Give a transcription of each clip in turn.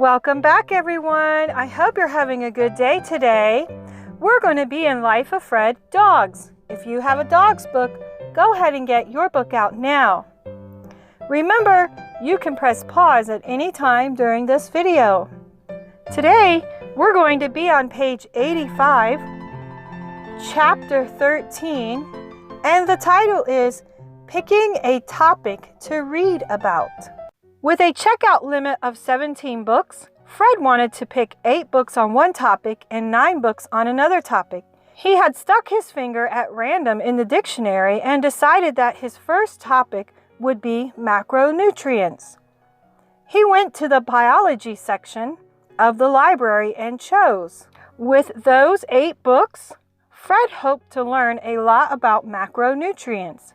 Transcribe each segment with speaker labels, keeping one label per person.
Speaker 1: Welcome back, everyone. I hope you're having a good day today. We're going to be in Life of Fred Dogs. If you have a dog's book, go ahead and get your book out now. Remember, you can press pause at any time during this video. Today, we're going to be on page 85, chapter 13, and the title is Picking a Topic to Read About. With a checkout limit of 17 books, Fred wanted to pick 8 books on one topic and 9 books on another topic. He had stuck his finger at random in the dictionary and decided that his first topic would be macronutrients. He went to the biology section of the library and chose. With those 8 books, Fred hoped to learn a lot about macronutrients.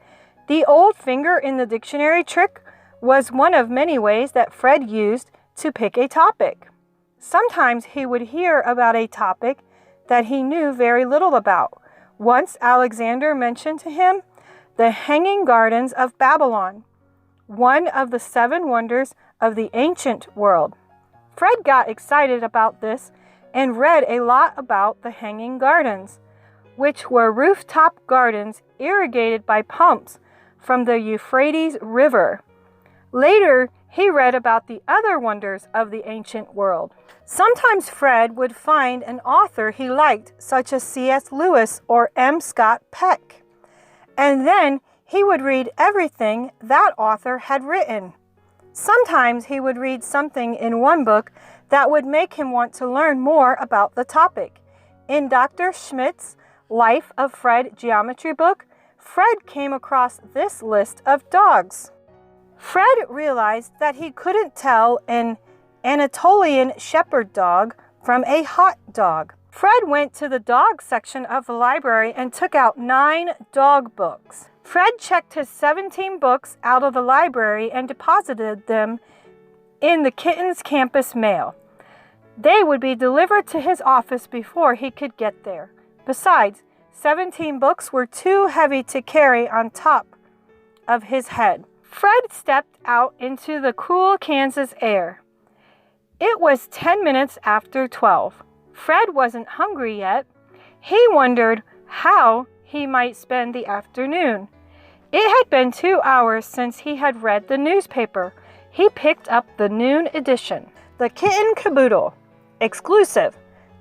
Speaker 1: The old finger in the dictionary trick was one of many ways that Fred used to pick a topic. Sometimes he would hear about a topic that he knew very little about. Once Alexander mentioned to him the Hanging Gardens of Babylon, one of the 7 wonders of the ancient world. Fred got excited about this and read a lot about the Hanging Gardens, which were rooftop gardens irrigated by pumps from the Euphrates River. Later, he read about the other wonders of the ancient world. Sometimes Fred would find an author he liked, such as C.S. Lewis or M. Scott Peck, and then he would read everything that author had written. Sometimes he would read something in one book that would make him want to learn more about the topic. In Dr. Schmidt's Life of Fred geometry book, Fred came across this list of dogs. Fred realized that he couldn't tell an Anatolian shepherd dog from a hot dog. Fred went to the dog section of the library and took out 9 dog books. Fred checked his 17 books out of the library and deposited them in the kitten's campus mail. They would be delivered to his office before he could get there. Besides, 17 books were too heavy to carry on top of his head. Fred stepped out into the cool Kansas air. It was 10 minutes after 12. Fred wasn't hungry yet. He wondered how he might spend the afternoon. It had been 2 hours since he had read the newspaper. He picked up the noon edition. The Kitten Caboodle. Exclusive.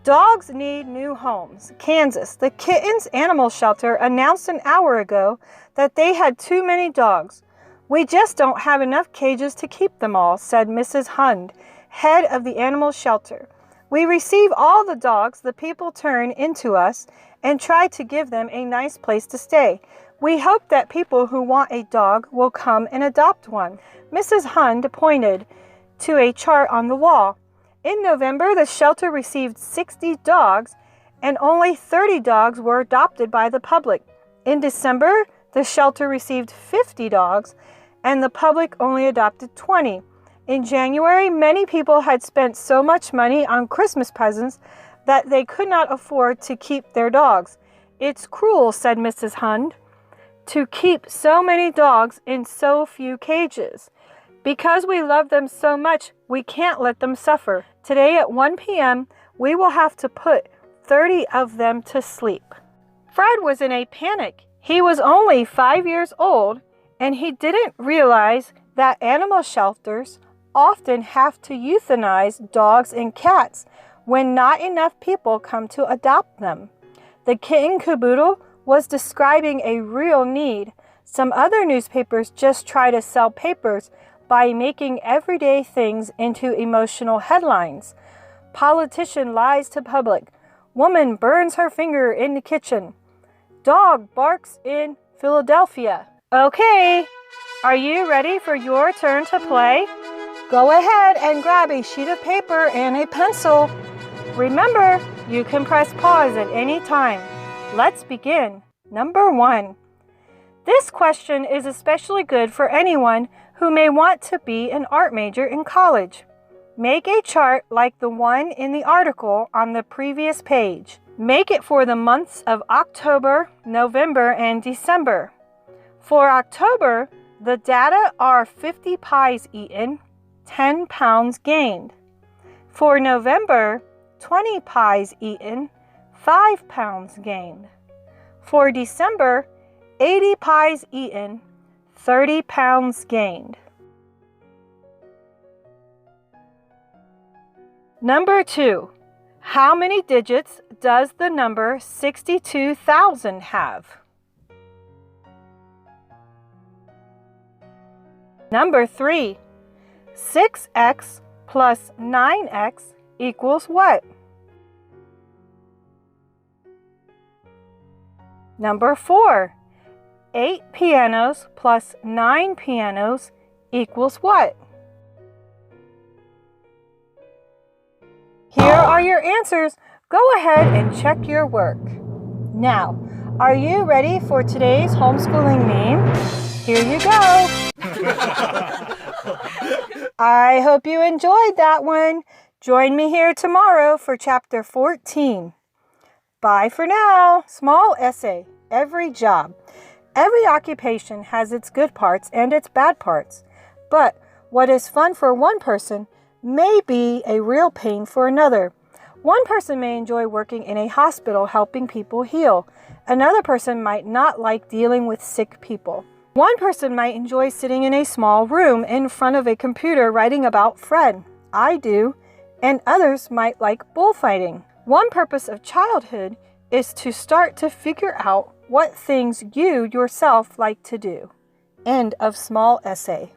Speaker 1: Dogs need new homes. Kansas. The Kittens Animal Shelter announced an hour ago that they had too many dogs. We just don't have enough cages to keep them all, said Mrs. Hund, head of the animal shelter. We receive all the dogs the people turn into us and try to give them a nice place to stay. We hope that people who want a dog will come and adopt one. Mrs. Hund pointed to a chart on the wall. In November, the shelter received 60 dogs, and only 30 dogs were adopted by the public. In December, the shelter received 50 dogs, and the public only adopted 20. In January, many people had spent so much money on Christmas presents that they could not afford to keep their dogs. It's cruel, said Mrs. Hund, to keep so many dogs in so few cages. Because we love them so much, we can't let them suffer. Today at 1 p.m., we will have to put 30 of them to sleep. Fred was in a panic. He was only 5 years old, and he didn't realize that animal shelters often have to euthanize dogs and cats when not enough people come to adopt them. The Kitten Caboodle was describing a real need. Some other newspapers just try to sell papers by making everyday things into emotional headlines. Politician lies to public. Woman burns her finger in the kitchen. Dog barks in Philadelphia. Okay, are you ready for your turn to play? Go ahead and grab a sheet of paper and a pencil. Remember, you can press pause at any time. Let's begin. Number 1. This question is especially good for anyone who may want to be an art major in college. Make a chart like the one in the article on the previous page. Make it for the months of October, November, and December. For October, the data are 50 pies eaten, 10 pounds gained. For November, 20 pies eaten, 5 pounds gained. For December, 80 pies eaten, 30 pounds gained. Number 2. How many digits does the number 62,000 have? Number 3. 6x plus 9x equals what? Number 4. 8 pianos plus 9 pianos equals what? Here are your answers. Go ahead and check your work. Now, are you ready for today's homeschooling meme? Here you go. I hope you enjoyed that one. Join me here tomorrow for chapter 14. Bye for now. Small essay. Every job. Every occupation has its good parts and its bad parts. But what is fun for one person may be a real pain for another. One person may enjoy working in a hospital helping people heal. Another person might not like dealing with sick people. One person might enjoy sitting in a small room in front of a computer writing about Fred. I do. And others might like bullfighting. One purpose of childhood is to start to figure out what things you yourself like to do. End of small essay.